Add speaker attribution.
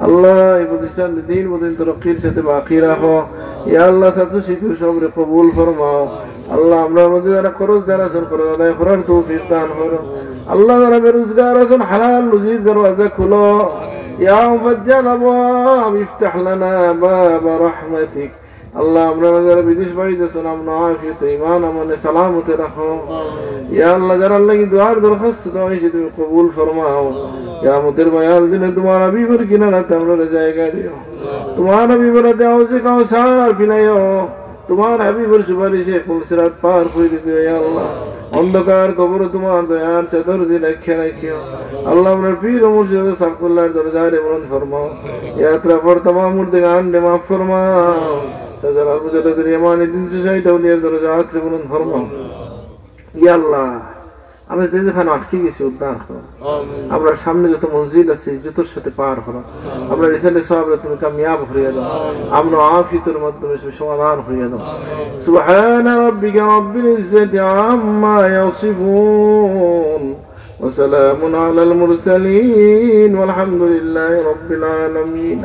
Speaker 1: আল্লাহ এই প্রতিষ্ঠান দিন প্রতিদিন তরক্কির সাথে বাকি রাখো। ইয়া আল্লাহ ছাত্র শিক্ষক সবরে কবুল ফরমাও। আল্লাহ আমরা মধ্যে যারা খরচ যারা আছেন খরচ আদায় করার তৌফিক দান করো। আল্লাহ যারা বেরোজগার আছেন হালাল রুজির দরওয়াজা খুলো। ইয়া মুফাজ্জাল আবওয়াব ইফতাহ লানা বাব রাহমাতিক। আল্লাহ আমরা যারা বিদেশ বাড়িতে আছেন আমরা আফিয়ত ঈমান আমলে সালামতে রাখো। ইয়া আল্লাহ যারা লাগি দুআর দরখাস্ত দাও তুমি কবুল ফরমাও। কিয়ামতের ময়দান দিনে তোমার হাবিবের কিনারাতে আমরা জায়গা দিও। তোমার হাবিবের দেওয়া যে কাউসার পিলাইও। তোমার হাবিবের সুপারিশে ফুলসিরাত পার করে দিও। ইয়া আল্লাহ অন্ধকার কবর তোমার দয়ার চাদর দিয়ে রাখিয়া রাখিও। আল্লাহ আমরা পীর মুর্শিদ সাফুল্লাহর দরজারে বরণ ফরমাও। ইয়া আতরাফর तमाम মুর্দেগান নে মাফ ফরমাও। সাজার আবুজাদের ইয়ামানি দিন চাইতে ওলিয়ার দরজাত রে বরণ ফরমাও। ইয়া আল্লাহ আমরা যেখানে আটকে গেছি উদ্ধার করো। আমরা সামনে যত মঞ্জিল আছে যতর সাথে পার করো। আমরা রিসালে সওয়াবে তুমি কামিয়াব হইয়া দাও। আমরা আফিয়তের মাধ্যমে সমাধান হইয়া দাও। সুবহানা রাব্বিকা রাব্বিল ইজ্জাতি আম্মা ইয়াসিফুন ওয়া সালামুন আলাল মুরসালিন ওয়ালহামদুলিল্লাহি রাব্বিল আলামিন।